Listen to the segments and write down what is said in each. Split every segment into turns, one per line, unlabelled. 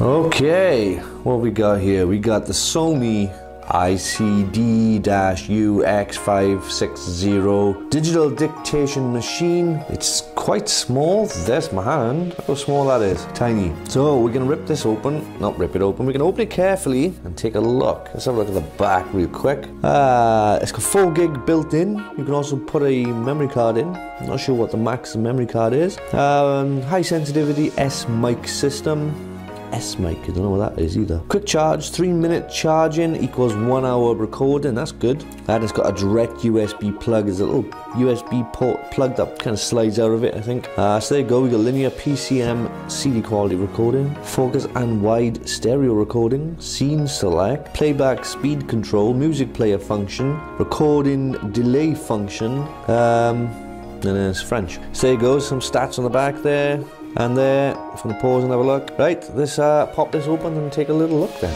Okay, what we got here? We got the Sony ICD UX560 digital dictation machine. It's quite small. There's my hand. Look how small that is. Tiny. So we're gonna rip this open. Not rip it open. We're gonna open it carefully and take a look. Let's have a look at the back real quick. It's got 4 gig built in. You can also put a memory card in. I'm not sure what the max memory card is. High sensitivity S mic system. S-mic, I don't know what that is either. Quick charge, 3-minute charging equals 1 hour recording, that's good. And it's got a direct USB plug, there's a little USB port plug that kind of slides out of it, I think. So there you go, we got linear PCM CD quality recording, focus and wide stereo recording, scene select, playback speed control, music player function, recording delay function, and then it's French. So there you go, some stats on the back there. And there, if I'm gonna pause and have a look. Right, let's pop this open and take a little look then.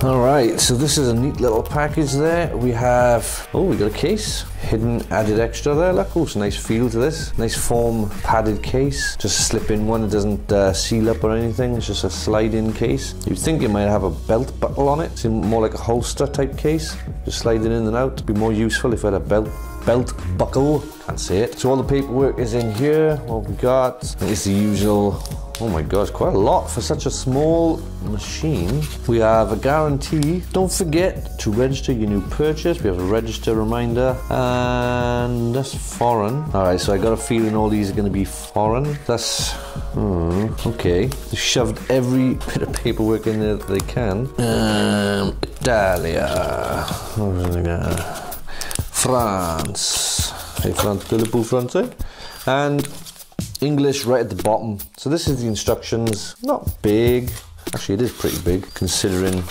Alright, so this is a neat little package there. We have, we got a case. Hidden added extra there, look, it's a nice feel to this. Nice foam padded case. Just a slip in one, it doesn't seal up or anything, it's just a slide in case. You'd think it might have a belt buckle on it. Seems more like a holster type case. Just slide it in and out. It'd be more useful if it had a belt buckle. Can't say it. So all the paperwork is in here. What we got is the usual. Oh my gosh, quite a lot for such a small machine. We have a guarantee. Don't forget to register your new purchase. We have a register reminder, and that's foreign. All right, so I got a feeling all these are going to be foreign. That's okay. They shoved every bit of paperwork in there that they can. Italia, France. Hey, France, de le beau français, and English right at the bottom. So this is the instructions. Not big. Actually, it is pretty big considering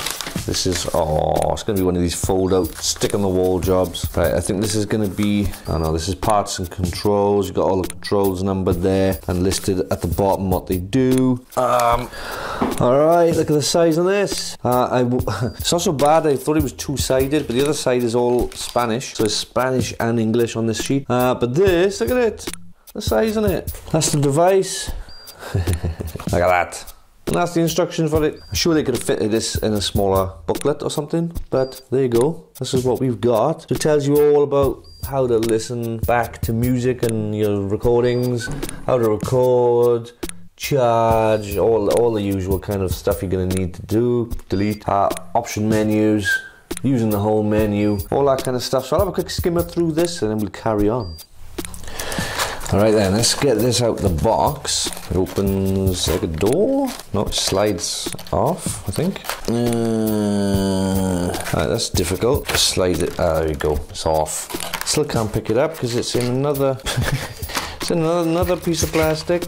this is, it's going to be one of these fold out, stick on the wall jobs. Right, I think this is going to be, this is parts and controls. You've got all the controls numbered there and listed at the bottom what they do. Alright, look at the size on this. It's not so bad. I thought it was two-sided, but the other side is all Spanish. So it's Spanish and English on this sheet. But this, look at it. The size on it. That's the device. Look at that. And that's the instructions for it. I'm sure they could have fitted this in a smaller booklet or something, but there you go. This is what we've got. So it tells you all about how to listen back to music and your recordings, how to record, charge, all the usual kind of stuff you're going to need to do. Delete, option menus, using the home menu, all that kind of stuff. So I'll have a quick skimmer through this and then we'll carry on. Alright then, let's get this out the box. It opens like a door. No, it slides off, I think. Alright, that's difficult. Slide it, there we go, it's off. Still can't pick it up because it's in another, it's in another piece of plastic.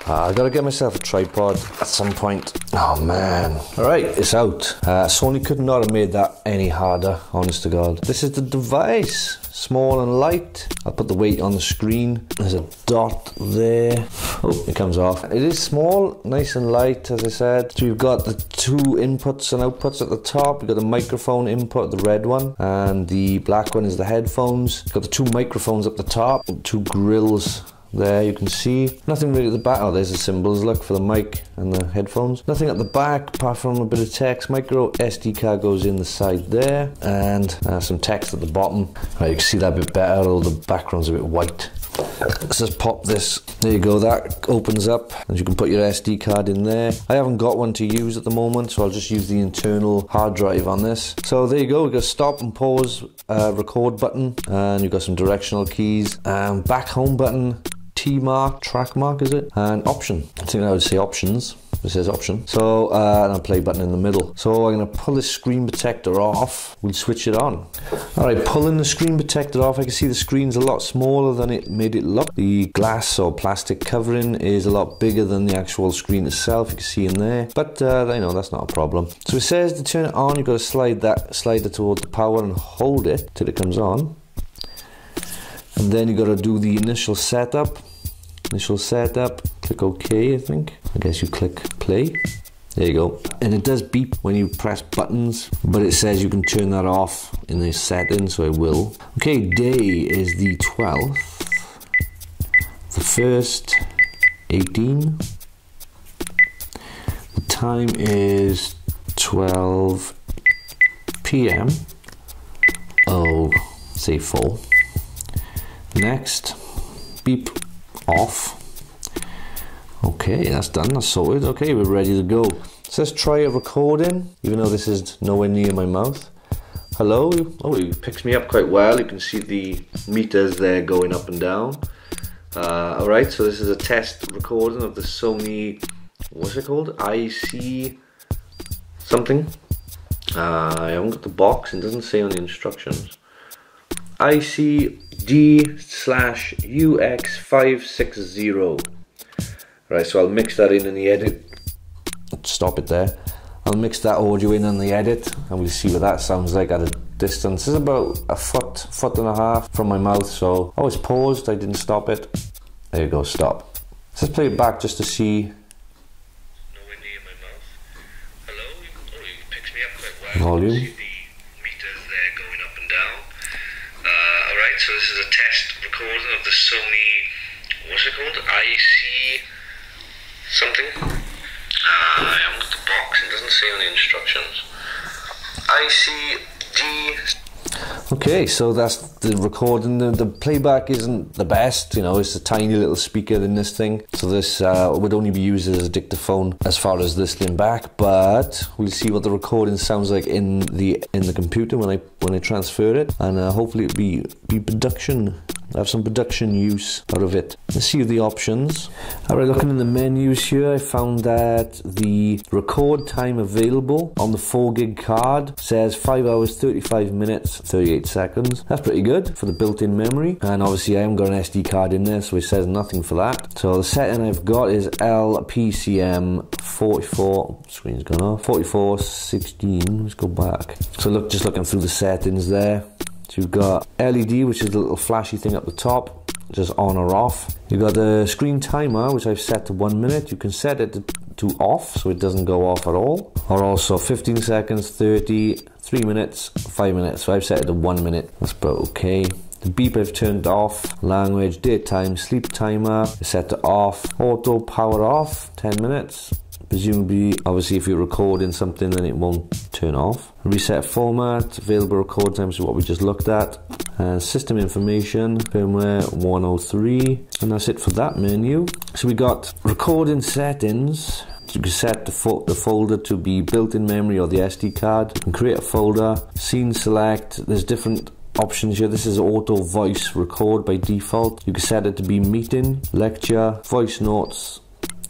I gotta get myself a tripod at some point. Oh man. Alright, it's out. Sony could not have made that any harder, honest to God. This is the device. Small and light. I'll put the weight on the screen. There's a dot there. Oh, it comes off. It is small, nice and light, as I said. So we've got the 2 inputs and outputs at the top. We've got the microphone input, the red one, and the black one is the headphones. We've got the 2 microphones up the top, 2 grills. There you can see nothing really at the back. Oh, there's the symbols, look, for the mic and the headphones. Nothing at the back apart from a bit of text. Micro SD card goes in the side there, and some text at the bottom. Right, you can see that a bit better, although the background's a bit white. Let's just pop this. There you go, that opens up and you can put your SD card in there. I haven't got one to use at the moment, so I'll just use the internal hard drive on this. So there you go, we've got stop and pause record button, and you've got some directional keys, back home button, T mark, track mark is it? And option. I think I would say options. It says option. So, and a play button in the middle. So I'm going to pull this screen protector off. We'll switch it on. Alright, pulling the screen protector off, I can see the screen's a lot smaller than it made it look. The glass or plastic covering is a lot bigger than the actual screen itself, you can see in there. But, you know, that's not a problem. So it says to turn it on, you've got to slide it toward the power and hold it till it comes on. And then you've got to do the initial setup. Click OK, I think. I guess you click play. There you go. And it does beep when you press buttons, but it says you can turn that off in the settings, so I will. Okay, day is the 12th. The 1st, 18. The time is 12 p.m. Oh, say full. Next, beep off. Okay, that's done, that's sorted. Okay, we're ready to go. So let's try a recording, even though this is nowhere near my mouth. Hello. Oh, it picks me up quite well. You can see the meters there going up and down. Alright, so this is a test recording of the Sony, what's it called? IC something. I haven't got the box, it doesn't say on the instructions. ICD UX560. Right, so I'll mix that in the edit. Stop it there. I'll mix that audio in the edit, and we'll see what that sounds like at a distance. It's about a foot and a half from my mouth, so I was paused, I didn't stop it. There you go, stop. So let's play it back just to see.
Nowhere near my mouth. Hello? Oh, it picks me up quite well.
Volume.
You can see the meters there going up and down. Alright, so this is a test recording of the Sony, what's it called? IC something. I haven't got the box, it doesn't say on the instructions. ICD.
Okay, so that's the recording. The playback isn't the best, you know, it's a tiny little speaker in this thing. So this would only be used as a dictaphone as far as listening back, but we'll see what the recording sounds like in the computer when I transfer it, and hopefully it'll be production. I have some production use out of it. Let's see the options. Alright, looking in the menus here, I found that the record time available on the 4 gig card says 5 hours 35 minutes 38 seconds. That's pretty good for the built-in memory, and obviously I haven't got an SD card in there, so it says nothing for that. So the setting I've got is LPCM 44, screen's gone off, 4416. Let's go back. So look, just looking through the settings there. So you've got LED, which is the little flashy thing up the top, just on or off. You've got the screen timer, which I've set to 1 minute. You can set it to off, so it doesn't go off at all. Or also 15 seconds, 30, 3 minutes, 5 minutes. So I've set it to 1 minute. That's about okay. The beep I've turned off. Language, daytime, sleep timer is set to off. Auto power off, 10 minutes. Presumably, obviously if you're recording something then it won't turn off. Reset format, available record times is what we just looked at. System information, firmware 103, and that's it for that menu. So we got recording settings. You can set the folder to be built-in memory or the SD card. You can create a folder, scene select, there's different options here. This is auto voice record by default. You can set it to be meeting, lecture, voice notes,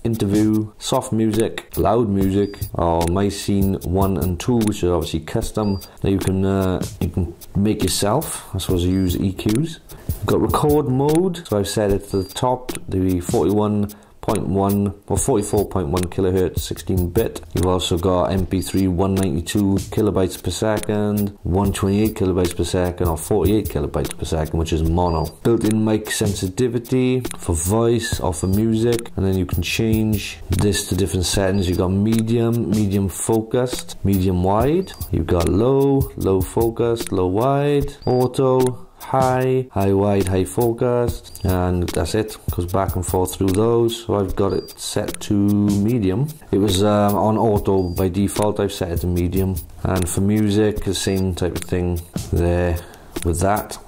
interview, soft music, loud music, or my scene 1 and 2, which is obviously custom. Now you can make yourself. I suppose you use EQs. You've got record mode, so I've set it to the top, the 41.1 or 44.1 kilohertz 16-bit. You've also got MP3 192 kilobytes per second, 128 kilobytes per second, or 48 kilobytes per second, which is mono. Built-in mic sensitivity for voice or for music, and then you can change this to different settings. You've got medium, medium focused, medium wide. You've got low, low focused, low wide, auto, high, high wide, high focused, and that's it. Goes back and forth through those. So I've got it set to medium. It was on auto by default. I've set it to medium. And for music, the same type of thing there with that.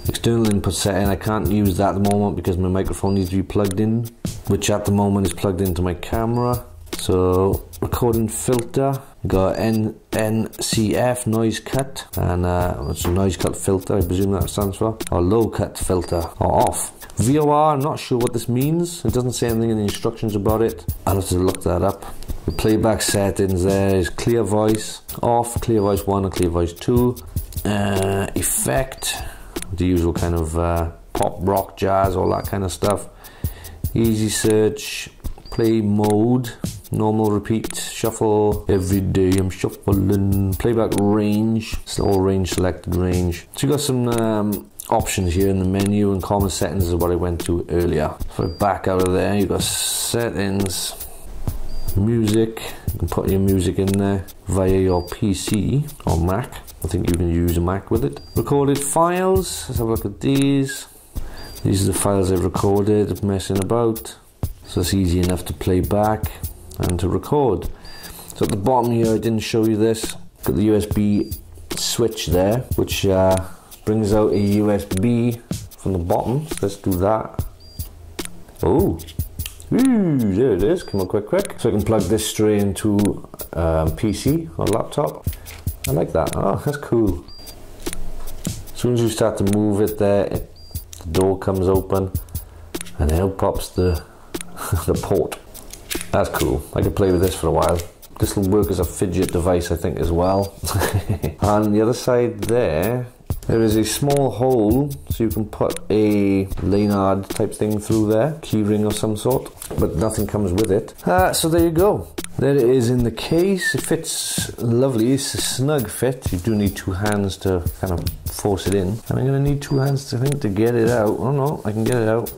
External input setting, I can't use that at the moment because my microphone needs to be plugged in, which at the moment is plugged into my camera. So recording filter, we've got NCF noise cut, and it's a noise cut filter, I presume that stands for, or low cut filter, or off. VOR, I'm not sure what this means. It doesn't say anything in the instructions about it. I'll have to look that up. The playback settings there is clear voice off, clear voice 1 and clear voice 2. Effect, the usual kind of pop, rock, jazz, all that kind of stuff. Easy search, play mode, normal, repeat, shuffle, every day I'm shuffling, playback range, it's all range, selected range. So you got some options here in the menu, and common settings is what I went to earlier. If I back out of there, you've got settings, Music, you can put your music in there via your PC or Mac. I think you can use a Mac with it. Recorded files, let's have a look at these. These are the files I've recorded, messing about. So it's easy enough to play back and to record. So at the bottom here, I didn't show you this. Got the USB switch there, which brings out a USB from the bottom. So let's do that. Oh, ooh, there it is. Come on, quick. So I can plug this straight into PC or laptop. I like that. Oh, that's cool. As soon as you start to move it there, the door comes open, and then out pops the the port. That's cool. I could play with this for a while. This will work as a fidget device, I think, as well. And on the other side there is a small hole, so you can put a Lanyard type thing through there, keyring of some sort, but nothing comes with it. So there you go. There it is in the case. It fits lovely. It's a snug fit. You do need two hands to kind of force it in. And I'm going to need two hands, I think, to get it out. Oh no, I can get it out.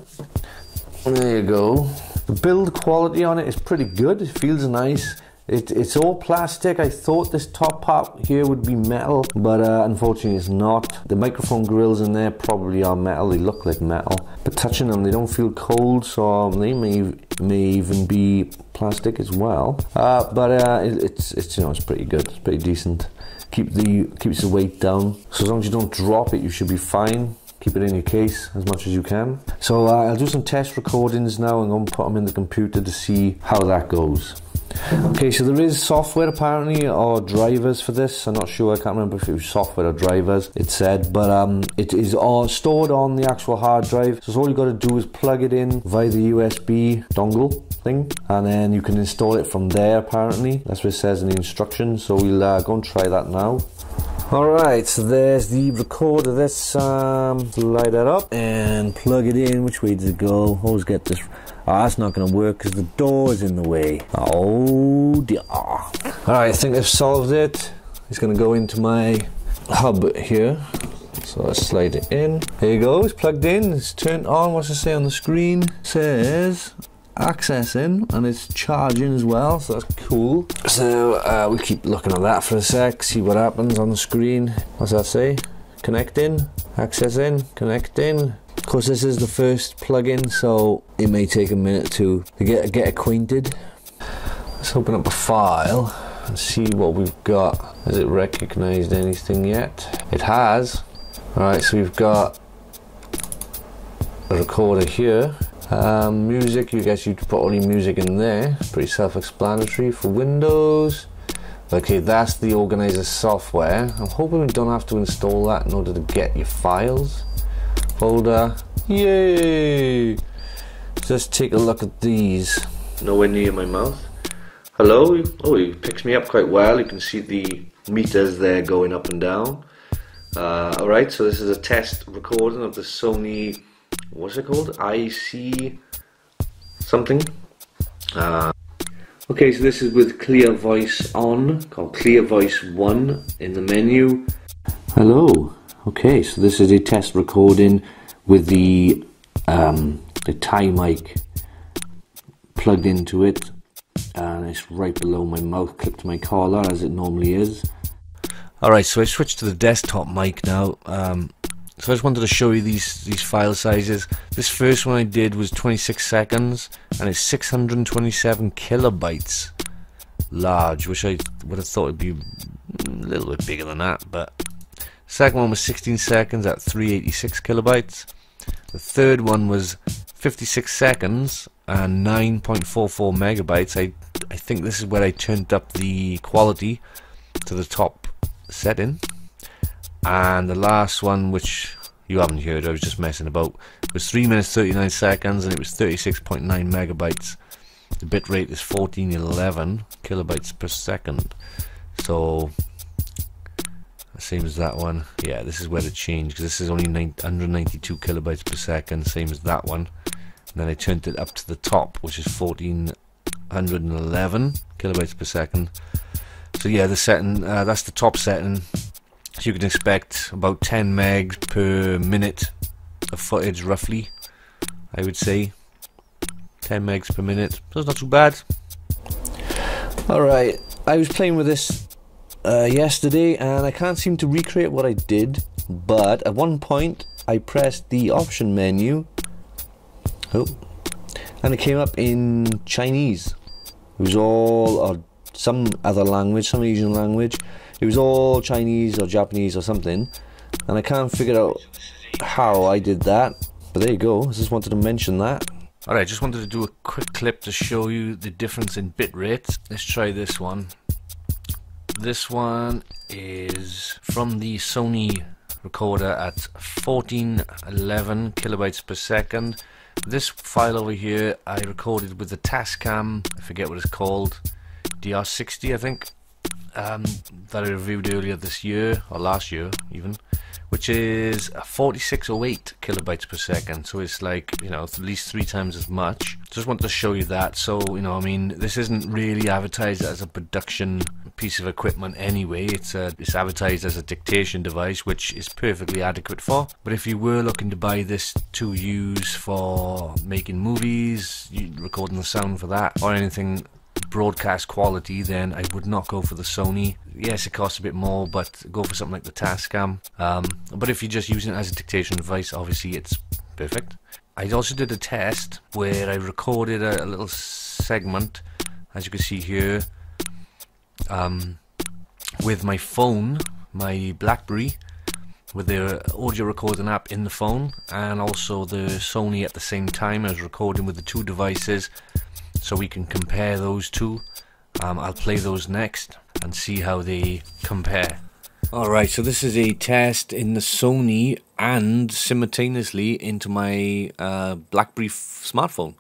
There you go. The build quality on it is pretty good. It feels nice. It's all plastic. I thought this top part here would be metal, but unfortunately it's not. The microphone grills in there probably are metal. They look like metal, but touching them, they don't feel cold, so they may even be plastic as well. It's you know, it's pretty good. It's pretty decent. Keeps the weight down. So as long as you don't drop it, you should be fine. Keep it in your case as much as you can. So I'll do some test recordings now and go and put them in the computer to see how that goes. Okay, so there is software apparently, or drivers for this. I'm not sure, I can't remember if it was software or drivers, it said, but it is all stored on the actual hard drive. So all you got to do is plug it in via the USB dongle thing, and then you can install it from there apparently. That's what it says in the instructions, so we'll go and try that now. Alright, so there's the recorder. Let's light that up and plug it in. Which way does it go? Always get this. Oh, that's not going to work because the door is in the way. Oh dear. Alright, I think I've solved it. It's going to go into my hub here. So let's slide it in. There you go, it's plugged in. It's turned on. What's it say on the screen? It says accessing, and it's charging as well, so that's cool. So we keep looking at that for a sec, see what happens on the screen. What's that say? Connecting, accessing, connecting. Of course, this is the first plug-in, so it may take a minute to get acquainted. Let's open up a file and see what we've got. Has it recognized anything yet? It has. Alright, so we've got a recorder here. Music, you guys, you can put all your music in there. Pretty self-explanatory. For Windows, okay, that's the organizer software. I'm hoping we don't have to install that in order to get your files. Folder, yay! Just take a look at these. Nowhere near my mouth. Hello. Oh, it picks me up quite well. You can see the meters there going up and down. Alright, so this is a test recording of the Sony, what's it called? IC something. Okay, so this is with Clear Voice on, called Clear Voice 1 in the menu. Hello. Okay, so this is a test recording with the tie mic plugged into it, and it's right below my mouth, clipped to my collar as it normally is. Alright, so I switched to the desktop mic now. So I just wanted to show you these file sizes. This first one I did was 26 seconds, and it's 627 kilobytes large, which I would have thought would be a little bit bigger than that, but second one was 16 seconds at 386 kilobytes. The third one was 56 seconds and 9.44 megabytes. I think this is where I turned up the quality to the top setting. And the last one, which you haven't heard, I was just messing about, was 3 minutes 39 seconds and it was 36.9 megabytes. The bitrate is 1411 kilobytes per second. So same as that one. Yeah, this is where it changed, because this is only 192 kilobytes per second, same as that one. And then I turned it up to the top, which is 1411 kilobytes per second. So yeah, the setting, that's the top setting. So you can expect about 10 megs per minute of footage, roughly, I would say. 10 megs per minute, so it's not too bad. Alright, I was playing with this yesterday and I can't seem to recreate what I did, but at one point I pressed the option menu, and it came up in Chinese. It was all, or some other language, some Asian language. It was all Chinese or Japanese or something, and I can't figure out how I did that, but there you go. I just wanted to mention that. Alright, just wanted to do a quick clip to show you the difference in bit rates. Let's try this one. This one is from the Sony recorder at 1411 kilobytes per second. This file over here I recorded with the Tascam, I forget what it's called, DR60 I think, that I reviewed earlier this year, or last year even, which is 4608 kilobytes per second, so it's like, you know, at least 3 times as much. Just wanted to show you that. So, you know, I mean, this isn't really advertised as a production piece of equipment anyway. It's advertised as a dictation device, which is perfectly adequate for. But if you were looking to buy this to use for making movies, recording the sound for that, or anything broadcast quality, then I would not go for the Sony. Yes, it costs a bit more, but go for something like the Tascam. But if you're just using it as a dictation device, obviously it's perfect. I also did a test where I recorded a little segment, as you can see here, with my phone, my BlackBerry, with the audio recording app in the phone, and also the Sony at the same time. I was recording with the two devices, so we can compare those two. I'll play those next and see how they compare. Alright, so this is a test in the Sony and simultaneously into my BlackBerry smartphone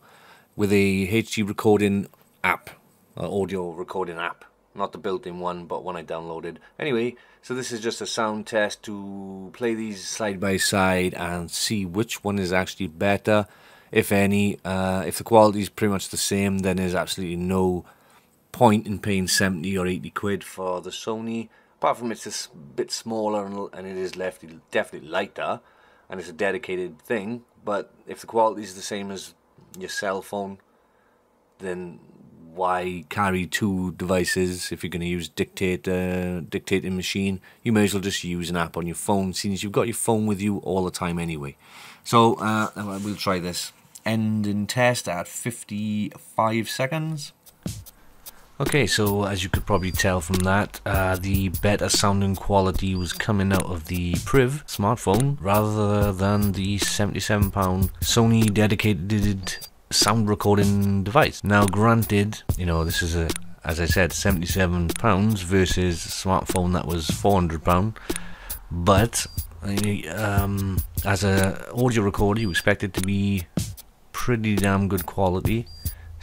with a HD recording app, audio recording app. Not the built-in one, but one I downloaded. Anyway, so this is just a sound test to play these side by side and see which one is actually better, if any. If the quality is pretty much the same, then there's absolutely no point in paying 70 or 80 quid for the Sony, apart from it's a bit smaller and it is definitely lighter, and it's a dedicated thing. But if the quality is the same as your cell phone, then why carry two devices? If you're going to use dictating machine, you may as well just use an app on your phone, seeing as you've got your phone with you all the time anyway. So we'll try this. End in test at 55 seconds. Okay, so as you could probably tell from that, the better sounding quality was coming out of the Priv smartphone rather than the £77 Sony dedicated sound recording device. Now granted, you know, this is as I said, £77 versus a smartphone that was £400, but as a audio recorder you expect it to be pretty damn good quality,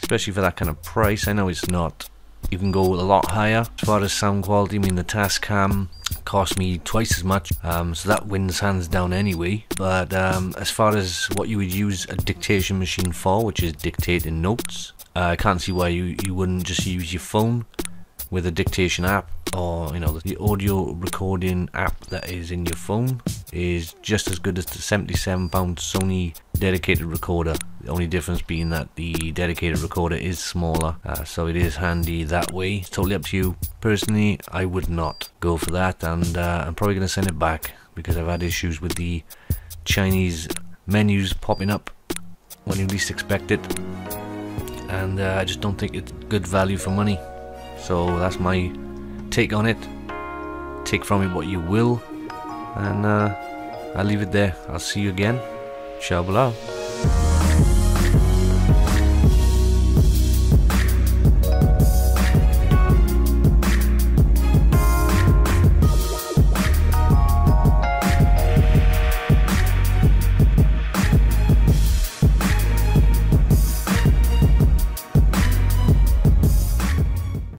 especially for that kind of price. I know it's not. You can go a lot higher as far as sound quality. I mean, the Tascam cost me twice as much, so that wins hands down anyway. But as far as what you would use a dictation machine for, which is dictating notes, I can't see why you wouldn't just use your phone with a dictation app, or you know, the audio recording app that is in your phone is just as good as the £77 Sony dedicated recorder. The only difference being that the dedicated recorder is smaller, so it is handy that way. It's totally up to you. Personally, I would not go for that, and I'm probably going to send it back because I've had issues with the Chinese menus popping up when you least expect it, and I just don't think it's good value for money. So that's my take on it. Take from it what you will, and I'll leave it there. I'll see you again. Ciao, below.